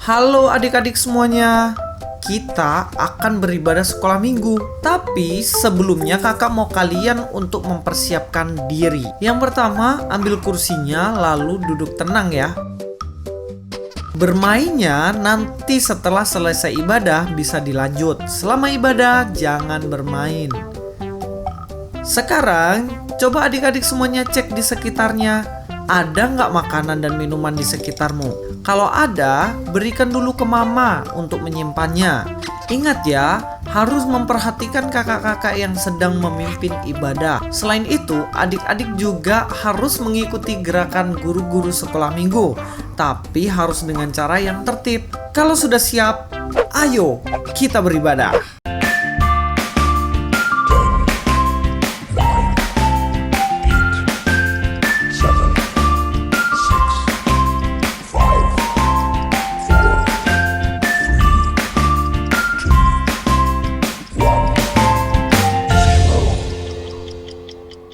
Halo adik-adik semuanya. Kita akan beribadah sekolah minggu. Tapi sebelumnya kakak mau kalian untuk mempersiapkan diri. Yang pertama, ambil kursinya lalu duduk tenang ya. Bermainnya nanti setelah selesai ibadah bisa dilanjut. Selama ibadah jangan bermain. Sekarang coba adik-adik semuanya cek di sekitarnya. Ada nggak makanan dan minuman di sekitarmu? Kalau ada, berikan dulu ke mama untuk menyimpannya. Ingat ya, harus memperhatikan kakak-kakak yang sedang memimpin ibadah. Selain itu, adik-adik juga harus mengikuti gerakan guru-guru sekolah minggu. Tapi harus dengan cara yang tertib. Kalau sudah siap, ayo kita beribadah.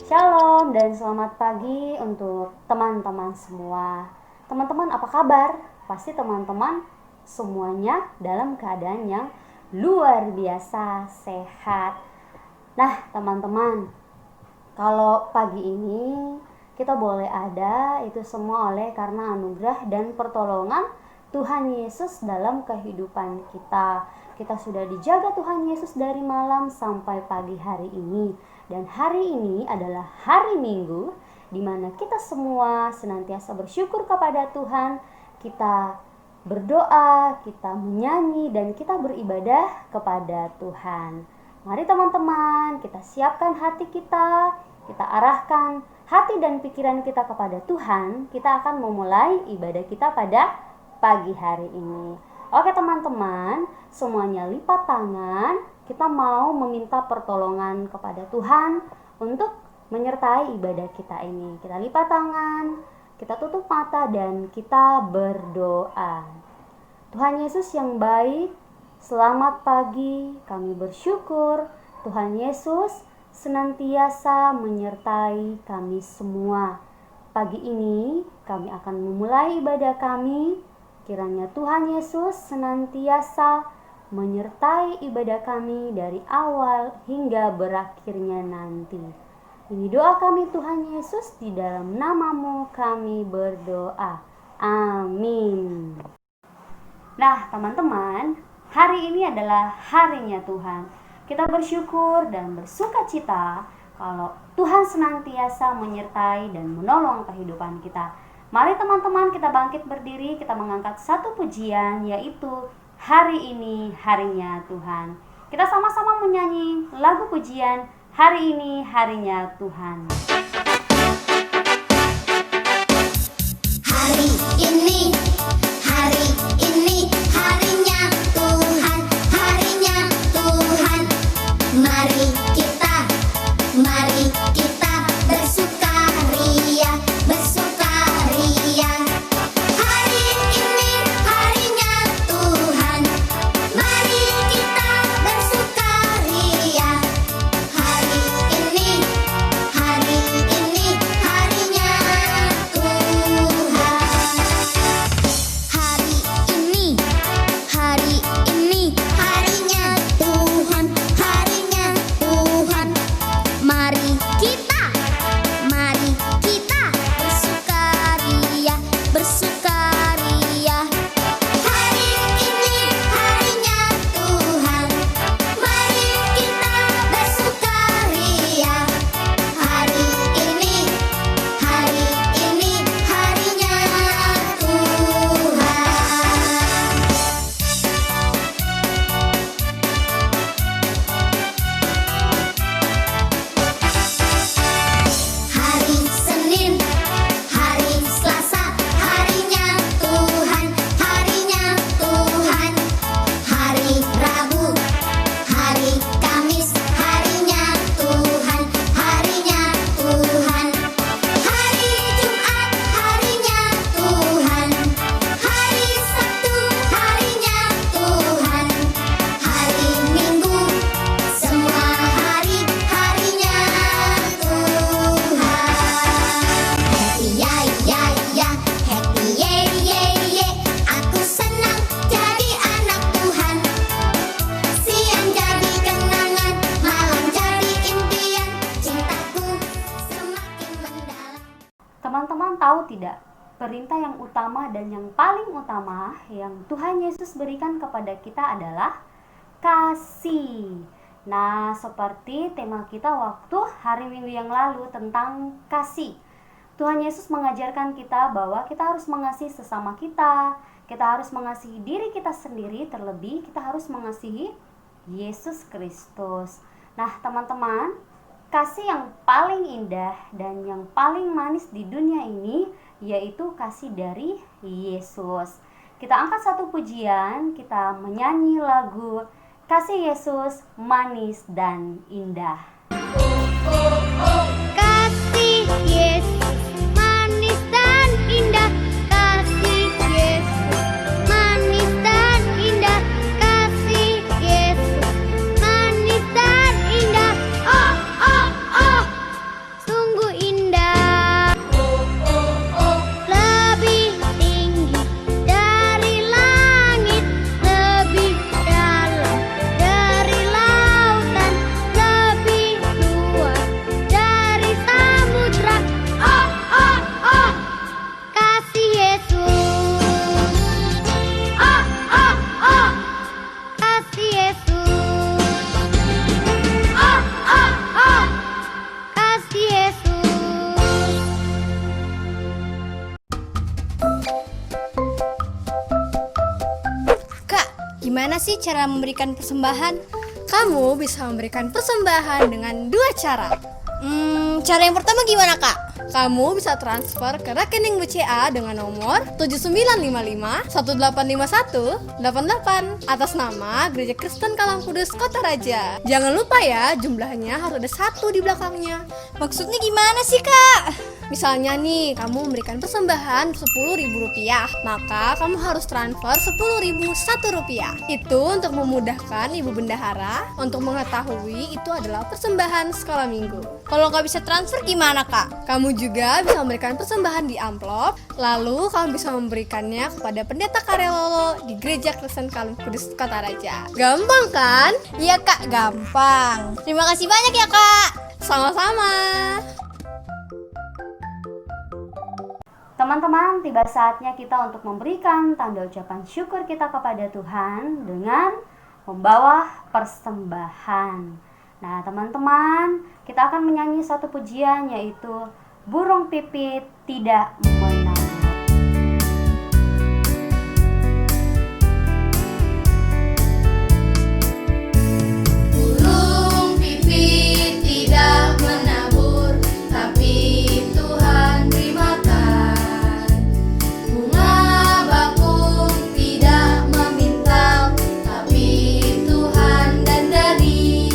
Shalom dan selamat pagi untuk teman-teman semua. Teman-teman apa kabar? Pasti teman-teman semuanya dalam keadaan yang luar biasa sehat. Nah teman-teman, kalau pagi ini kita boleh ada itu semua oleh karena anugerah dan pertolongan Tuhan Yesus dalam kehidupan kita. Kita sudah dijaga Tuhan Yesus dari malam sampai pagi hari ini. Dan hari ini adalah hari Minggu di mana kita semua senantiasa bersyukur kepada Tuhan. Kita berdoa, kita menyanyi, dan kita beribadah kepada Tuhan. Mari teman-teman, kita siapkan hati kita arahkan hati dan pikiran kita kepada Tuhan. Kita akan memulai ibadah kita pada pagi hari ini. Oke teman-teman, semuanya lipat tangan. Kita mau meminta pertolongan kepada Tuhan untuk menyertai ibadah kita ini. Kita lipat tangan, kita tutup mata dan kita berdoa. Tuhan Yesus yang baik, selamat pagi. Kami bersyukur Tuhan Yesus senantiasa menyertai kami semua. Pagi ini kami akan memulai ibadah kami. Kiranya Tuhan Yesus senantiasa menyertai ibadah kami dari awal hingga berakhirnya nanti. Ini doa kami Tuhan Yesus, di dalam nama-Mu kami berdoa. Amin. Nah teman-teman, hari ini adalah harinya Tuhan. Kita bersyukur dan bersukacita kalau Tuhan senantiasa menyertai dan menolong kehidupan kita. Mari teman-teman kita bangkit berdiri, kita mengangkat satu pujian, yaitu hari ini harinya Tuhan. Kita sama-sama menyanyi lagu pujian Hari Ini Harinya Tuhan. Hari ini, hari ini harinya Tuhan, harinya Tuhan. Mari kita bersukaria, bersukaria. Hari ini harinya Tuhan, mari kita bersukaria. Hari ini harinya tidak, perintah yang utama dan yang paling utama yang Tuhan Yesus berikan kepada kita adalah kasih. Nah, seperti tema kita waktu hari Minggu yang lalu tentang kasih. Tuhan Yesus mengajarkan kita bahwa kita harus mengasihi sesama kita harus mengasihi diri kita sendiri, terlebih kita harus mengasihi Yesus Kristus. Nah, teman-teman, kasih yang paling indah dan yang paling manis di dunia ini yaitu kasih dari Yesus. Kita angkat satu pujian, kita menyanyi lagu Kasih Yesus Manis dan Indah. Kasih Yesus manis dan indah, kasih Yesus manis dan indah, kasih Yesus manis dan indah. Oh oh oh, sungguh indah. Lebih tinggi dari langit, lebih dalam dari lautan, lebih luas dari samudra. Oh oh oh, kasih Yesus. Oh oh oh, kasih Yesus. Oh oh oh, kasih Yesus. Kak, gimana sih cara memberikan persembahan? Kamu bisa memberikan persembahan dengan dua cara. Cara yang pertama gimana, Kak? Kamu bisa transfer ke rekening BCA dengan nomor 7955-185188 atas nama Gereja Kristen Kalang Kudus Kota Raja. Jangan lupa ya, jumlahnya harus ada 1 di belakangnya. Maksudnya gimana sih, Kak? Misalnya nih, kamu memberikan persembahan Rp10.000, maka kamu harus transfer Rp10.001. Itu untuk memudahkan Ibu Bendahara untuk mengetahui itu adalah persembahan sekolah minggu. Kalau nggak bisa transfer gimana, Kak? Kamu juga bisa memberikan persembahan di amplop, lalu kamu bisa memberikannya kepada Pendeta Karelolo di Gereja Kristen Kalang Kudus Kota Raja. Gampang kan? Iya, Kak, gampang. Terima kasih banyak ya, Kak. Sama-sama. Teman-teman, tiba saatnya kita untuk memberikan tanda ucapan syukur kita kepada Tuhan dengan membawa persembahan. Nah, teman-teman, kita akan menyanyi satu pujian yaitu Burung Pipit Tidak Menabur. Burung pipit tidak menabur, tapi Tuhan beri makan. Bunga bakung tidak memintal, tapi Tuhan dandani.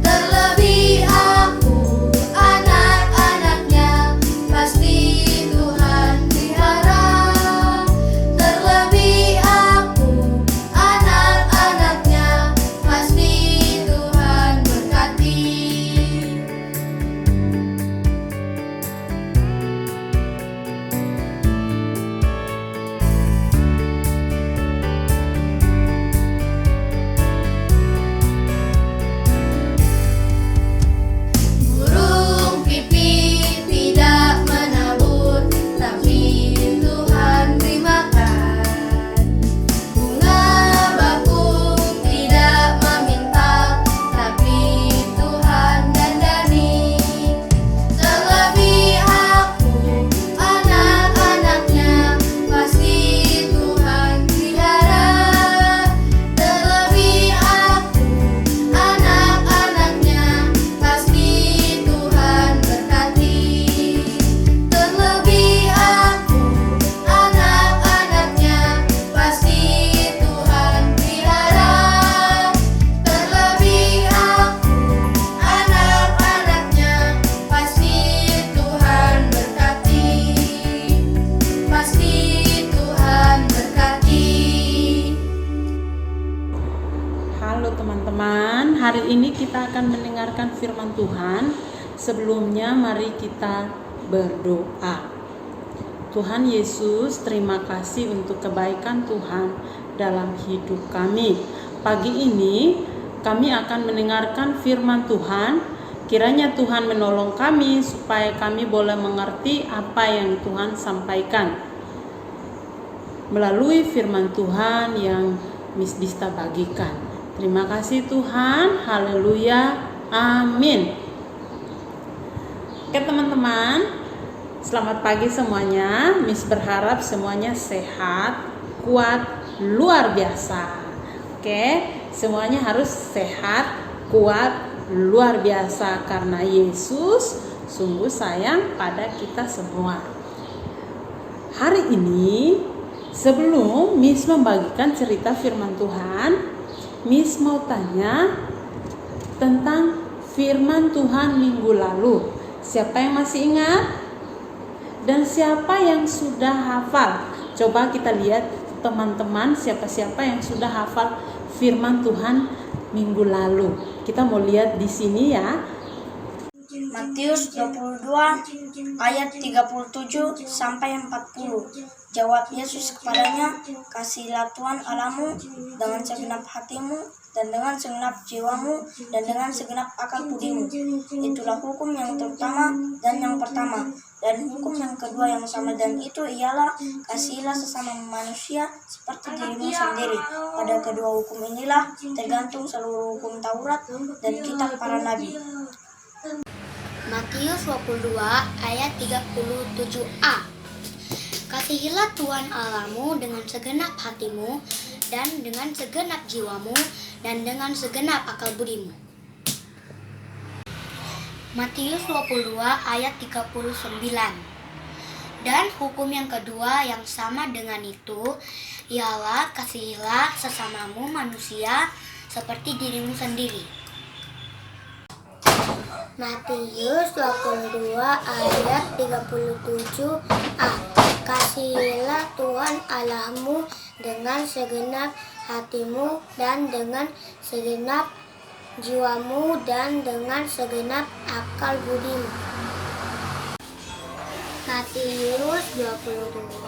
Terlebih aku, anak-anaknya, pasti Tuhan pelihara. Terlebih aku, anak-anaknya, pasti Tuhan berkati. Burung pipit tidak menabur, tapi Tuhan beri makan. Bunga bakung tidak meminta, tapi Tuhan dandani. Terlebih aku, anak-anaknya, pasti Tuhan pelihara. Terlebih aku, anak-anaknya, pasti Tuhan berkati. Terlebih aku, anak-anaknya, pasti Tuhan pelihara. Terlebih aku, anak-anaknya, pasti Tuhan berkati. Pasti Tuhan berkati. Halo teman-teman, hari ini kita akan mendengarkan firman Tuhan. Sebelumnya mari kita berdoa. Tuhan Yesus, terima kasih untuk kebaikan Tuhan dalam hidup kami. Pagi ini kami akan mendengarkan firman Tuhan Kiranya Tuhan menolong kami supaya kami boleh mengerti apa yang Tuhan sampaikan melalui firman Tuhan yang Miss Dista bagikan. Terima kasih Tuhan, haleluya, amin. Oke teman-teman, selamat pagi semuanya. Miss berharap semuanya sehat, kuat, luar biasa. Oke, semuanya harus sehat, kuat, luar biasa karena Yesus sungguh sayang pada kita semua. Hari ini sebelum Miss membagikan cerita firman Tuhan, Miss mau tanya tentang firman Tuhan minggu lalu. Siapa yang masih ingat? Dan siapa yang sudah hafal? Coba kita lihat teman-teman, siapa-siapa yang sudah hafal firman Tuhan minggu lalu. Kita mau lihat di sini ya. Matius 22 ayat 37 sampai 40. Jawab Yesus kepadanya, "Kasihilah Tuhan Allahmu dengan segenap hatimu dan dengan segenap jiwamu dan dengan segenap akal budimu." Itulah hukum yang terutama dan yang pertama. Dan hukum yang kedua yang sama dan itu ialah, kasihilah sesama manusia seperti dirimu sendiri. Pada kedua hukum inilah tergantung seluruh hukum Taurat dan kitab para nabi. Matius 22 ayat 37a. Kasihilah Tuhan Allahmu dengan segenap hatimu dan dengan segenap jiwamu dan dengan segenap akal budimu. Matius 22 ayat 39. Dan hukum yang kedua yang sama dengan itu ialah, kasihilah sesamamu manusia seperti dirimu sendiri. Matius 22 ayat 37a. Kasihilah Tuhan Allahmu dengan segenap hatimu dan dengan segenap jiwamu dan dengan segenap akal budimu. Matius 22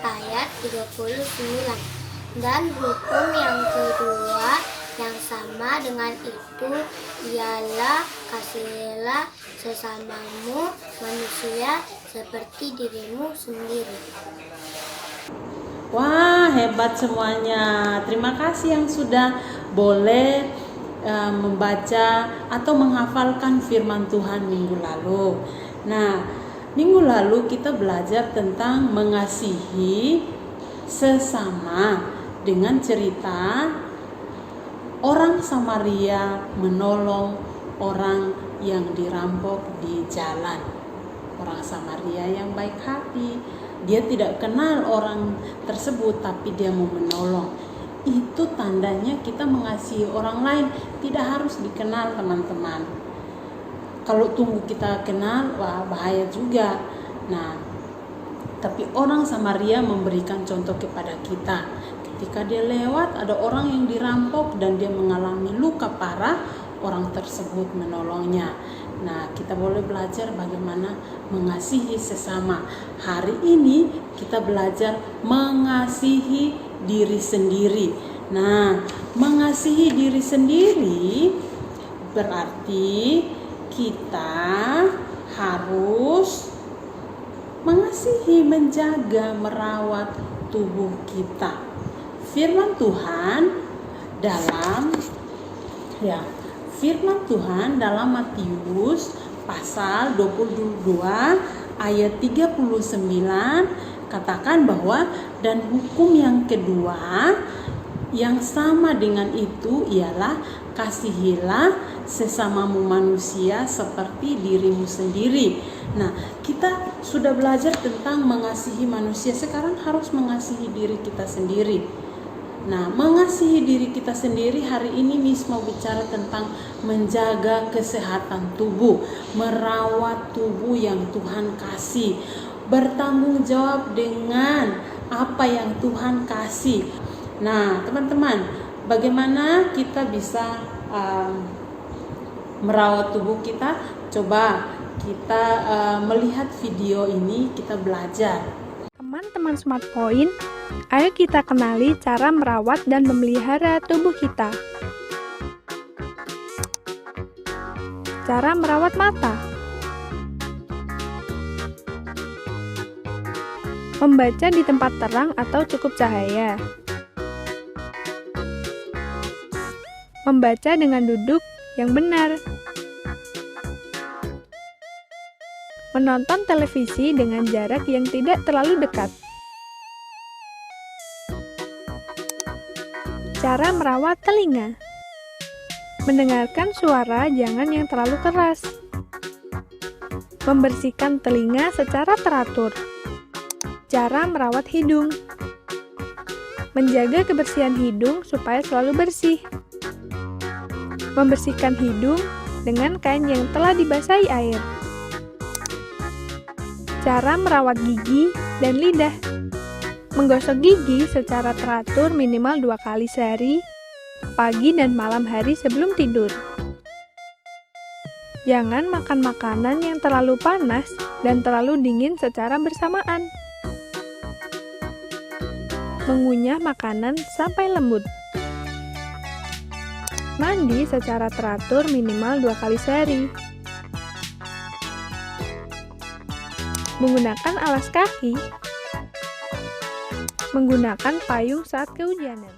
ayat 39. Dan hukum yang kedua yang sama dengan itu ialah, kasihilah sesamamu manusia seperti dirimu sendiri. Wah, hebat semuanya. Terima kasih yang sudah boleh membaca atau menghafalkan firman Tuhan minggu lalu. Nah, minggu lalu kita belajar tentang mengasihi sesama dengan cerita orang Samaria menolong orang yang dirampok di jalan. Orang Samaria yang baik hati, dia tidak kenal orang tersebut tapi dia mau menolong. Itu tandanya kita mengasihi orang lain, tidak harus dikenal teman-teman. Kalau tunggu kita kenal, wah bahaya juga. Nah, tapi orang Samaria memberikan contoh kepada kita. Ketika dia lewat, ada orang yang dirampok dan dia mengalami luka parah, orang tersebut menolongnya. Nah, kita boleh belajar bagaimana mengasihi sesama. Hari ini kita belajar mengasihi diri sendiri. Nah, mengasihi diri sendiri berarti kita harus mengasihi, menjaga, merawat tubuh kita. Firman Tuhan dalam Matius pasal 22 ayat 39 katakan bahwa dan hukum yang kedua yang sama dengan itu ialah, kasihilah sesamamu manusia seperti dirimu sendiri. Nah, kita sudah belajar tentang mengasihi manusia, sekarang harus mengasihi diri kita sendiri. Nah, mengasihi diri kita sendiri, hari ini Miss mau bicara tentang menjaga kesehatan tubuh, merawat tubuh yang Tuhan kasih, bertanggung jawab dengan apa yang Tuhan kasih. Nah, teman-teman, bagaimana kita bisa merawat tubuh kita? Coba kita melihat video ini, kita belajar. Teman-teman Smart Point, ayo kita kenali cara merawat dan memelihara tubuh kita. Cara merawat mata. Membaca di tempat terang atau cukup cahaya. Membaca dengan duduk yang benar. Menonton televisi dengan jarak yang tidak terlalu dekat. Cara merawat telinga. Mendengarkan suara jangan yang terlalu keras. Membersihkan telinga secara teratur. Cara merawat hidung. Menjaga kebersihan hidung supaya selalu bersih. Membersihkan hidung dengan kain yang telah dibasahi air. Cara merawat gigi dan lidah. Menggosok gigi secara teratur minimal 2 kali sehari, pagi dan malam hari sebelum tidur. Jangan makan makanan yang terlalu panas dan terlalu dingin secara bersamaan. Mengunyah makanan sampai lembut. Mandi secara teratur minimal 2 kali sehari. Menggunakan alas kaki. Menggunakan payung saat kehujanan.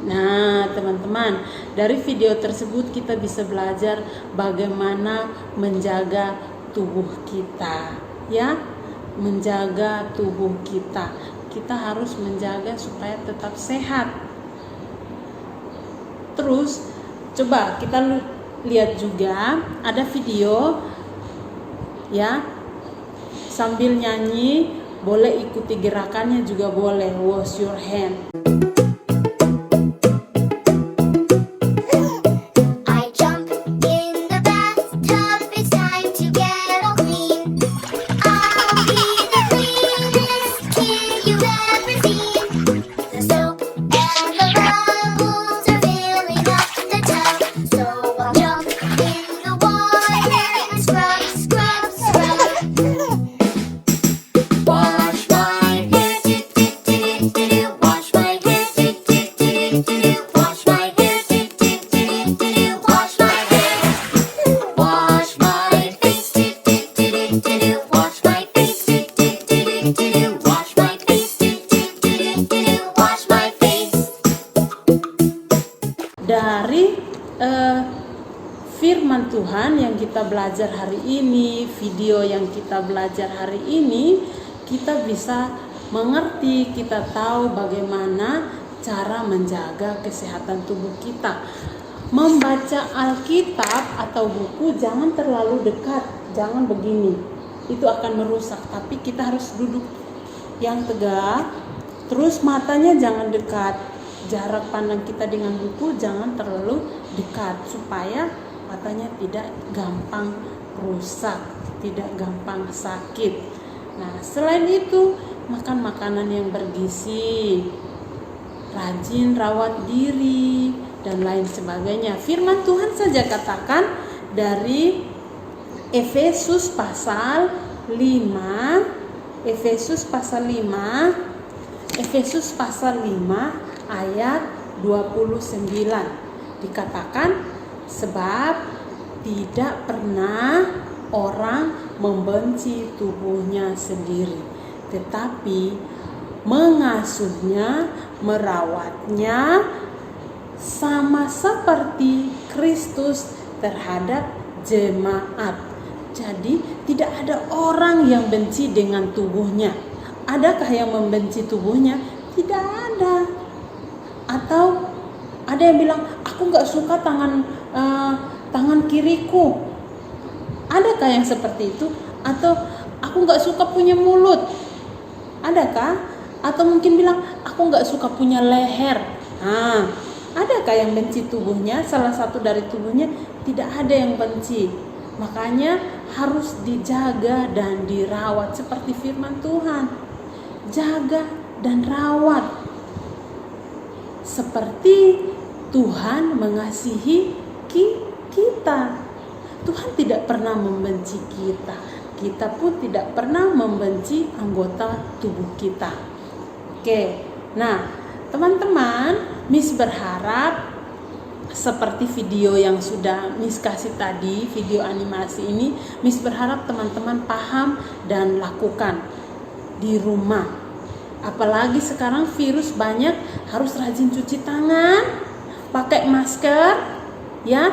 Nah, teman-teman, dari video tersebut kita bisa belajar bagaimana menjaga tubuh kita, ya. Menjaga tubuh kita. Kita harus menjaga supaya tetap sehat. Terus, coba kita lihat juga ada video, ya. Sambil nyanyi, boleh ikuti gerakannya juga boleh. Wash your hand. I jump in the bathtub, it's time to get all clean. I'll be the cleanest kid you've ever seen. The soap and the bubbles are filling up the tub, so I'll jump in the water and scrub, scrub, scrub. Wash my hair, do-do-do-do-do. Wash my hair, do-do-do-do-do. Wash my hair, do-do-do-do-do. Wash my hair. Wash my face, do-do-do-do-do. Wash my face, do-do-do-do-do. Wash my face, do-do-do-do-do. Wash my face. Dari firman Tuhan yang kita belajar hari ini, video yang kita belajar hari ini, kita bisa mengerti, kita tahu bagaimana cara menjaga kesehatan tubuh kita. Membaca Alkitab atau buku jangan terlalu dekat, jangan begini, itu akan merusak. Tapi kita harus duduk yang tegak, terus matanya jangan dekat, jarak pandang kita dengan buku jangan terlalu dekat, supaya matanya tidak gampang rusak, tidak gampang sakit. Nah, selain itu, makan makanan yang bergizi, rajin rawat diri, dan lain sebagainya. Firman Tuhan saja katakan dari Efesus pasal 5, Efesus pasal 5 ayat 29. Dikatakan, sebab tidak pernah orang membenci tubuhnya sendiri, tetapi mengasuhnya, merawatnya, sama seperti Kristus terhadap jemaat. Jadi tidak ada orang yang benci dengan tubuhnya. Adakah yang membenci tubuhnya? Tidak ada. Atau ada yang bilang, aku gak suka tangan kiriku. Adakah yang seperti itu? Atau aku gak suka punya mulut. Adakah? Atau mungkin bilang, aku gak suka punya leher. Adakah yang benci tubuhnya? Salah satu dari tubuhnya? Tidak ada yang benci. Makanya harus dijaga dan dirawat seperti firman Tuhan. Jaga dan rawat seperti Tuhan mengasihi kita. Tuhan tidak pernah membenci kita. Kita pun tidak pernah membenci anggota tubuh kita. Oke. Nah, teman-teman, Miss berharap seperti video yang sudah Miss kasih tadi, video animasi ini, Miss berharap teman-teman paham dan lakukan di rumah. Apalagi sekarang virus banyak, harus rajin cuci tangan, pakai masker, ya,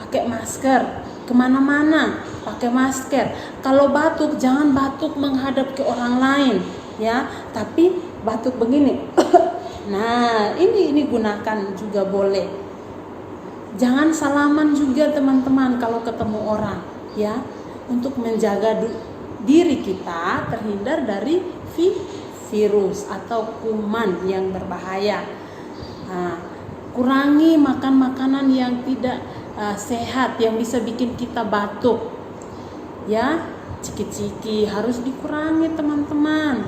pakai masker kemana-mana, pakai masker. Kalau batuk, jangan batuk menghadap ke orang lain, ya, tapi batuk begini. Nah, ini gunakan juga boleh. Jangan salaman juga teman-teman kalau ketemu orang, ya, untuk menjaga diri kita terhindar dari virus atau kuman yang berbahaya. Nah, kurangi makan makanan yang tidak sehat, yang bisa bikin kita batuk, ya. Ciki-ciki harus dikurangi teman-teman,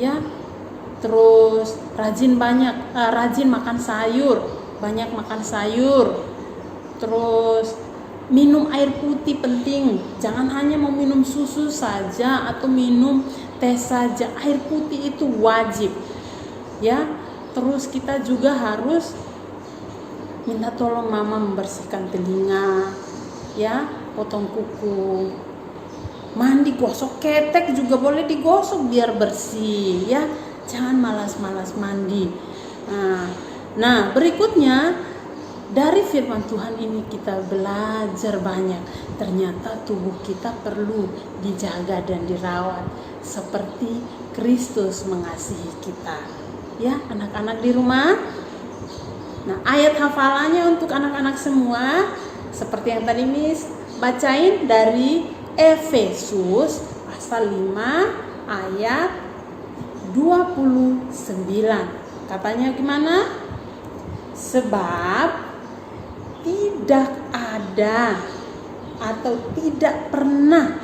ya. Terus rajin makan sayur, banyak makan sayur. Terus minum air putih penting, jangan hanya meminum susu saja atau minum teh saja. Air putih itu wajib, ya. Terus kita juga harus minta tolong mama membersihkan telinga, ya, potong kuku, mandi, gosok ketek juga boleh digosok biar bersih, ya. Jangan malas-malas mandi. Nah, berikutnya dari firman Tuhan ini kita belajar banyak. Ternyata tubuh kita perlu dijaga dan dirawat seperti Kristus mengasihi kita. Ya, anak-anak di rumah. Nah, ayat hafalannya untuk anak-anak semua seperti yang tadi Miss bacain dari Efesus pasal 5 ayat 29. Katanya gimana? Sebab tidak ada atau tidak pernah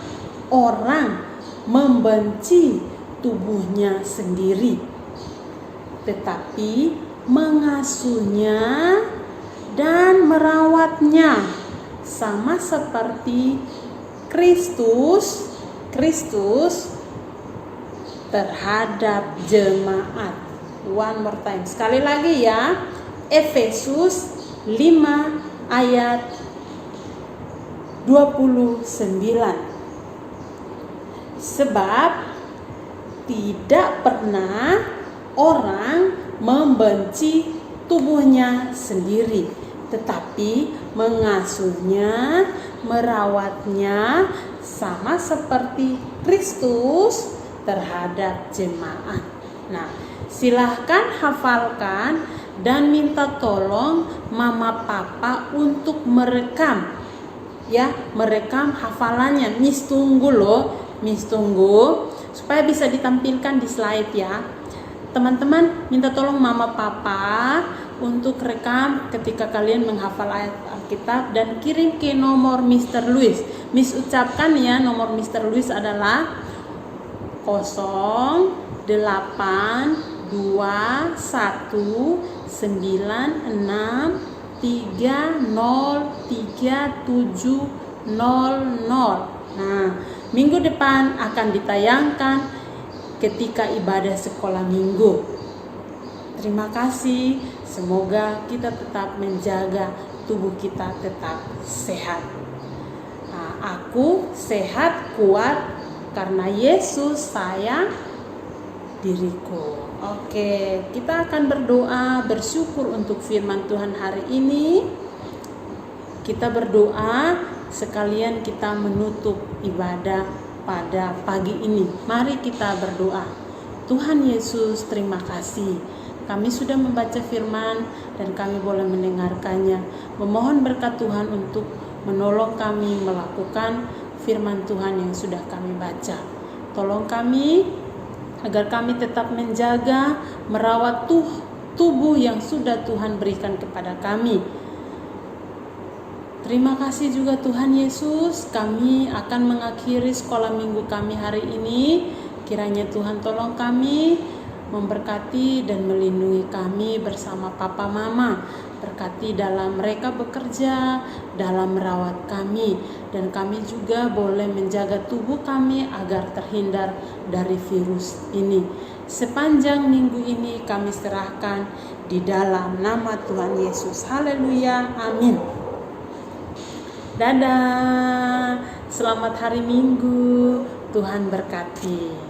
orang membenci tubuhnya sendiri, tetapi mengasuhnya dan merawatnya sama seperti Kristus terhadap jemaat. One more time, sekali lagi ya. Efesus 5 ayat 29. Sebab tidak pernah orang membenci tubuhnya sendiri, tetapi mengasuhnya, merawatnya sama seperti Kristus terhadap jemaat. Nah, silahkan hafalkan dan minta tolong mama papa untuk merekam, ya, merekam hafalannya. Miss tunggu supaya bisa ditampilkan di slide ya. Teman-teman minta tolong mama papa untuk rekam ketika kalian menghafal ayat Alkitab dan kirim ke nomor Mr. Louis. Miss ucapkan ya, nomor Mr. Louis adalah 082196303700. Nah, minggu depan akan ditayangkan ketika ibadah sekolah minggu. Terima kasih. Semoga kita tetap menjaga tubuh kita tetap sehat. Nah, aku sehat kuat karena Yesus sayang diriku. Oke, kita akan berdoa bersyukur untuk firman Tuhan hari ini. Kita berdoa sekalian kita menutup ibadah pada pagi ini. Mari kita berdoa. Tuhan Yesus, terima kasih. Kami sudah membaca firman dan kami boleh mendengarkannya. Memohon berkat Tuhan untuk menolong kami melakukan firman Tuhan yang sudah kami baca. Tolong kami agar kami tetap menjaga, merawat tubuh yang sudah Tuhan berikan kepada kami. Terima kasih juga Tuhan Yesus. Kami akan mengakhiri sekolah minggu kami hari ini. Kiranya Tuhan tolong kami memberkati dan melindungi kami bersama Papa Mama. Berkati dalam mereka bekerja, dalam merawat kami, dan kami juga boleh menjaga tubuh kami agar terhindar dari virus ini. Sepanjang minggu ini kami serahkan di dalam nama Tuhan Yesus. Haleluya, amin. Dadah, selamat hari Minggu, Tuhan berkati.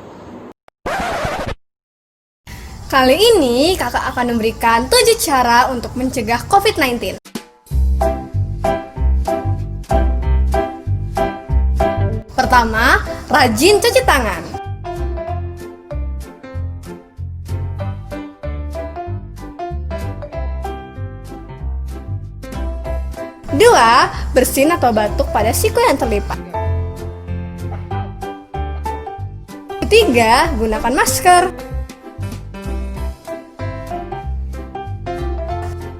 Kali ini kakak akan memberikan 7 cara untuk mencegah COVID-19. Pertama, rajin cuci tangan. Dua, bersin atau batuk pada siku yang terlipat. Ketiga, gunakan masker.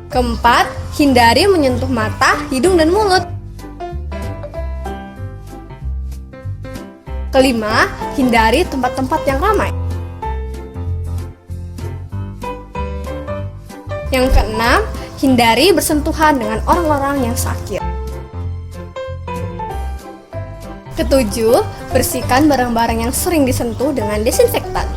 Keempat, hindari menyentuh mata, hidung, dan mulut. Kelima, hindari tempat-tempat yang ramai. Yang keenam, hindari bersentuhan dengan orang-orang yang sakit. Ketujuh, bersihkan barang-barang yang sering disentuh dengan desinfektan.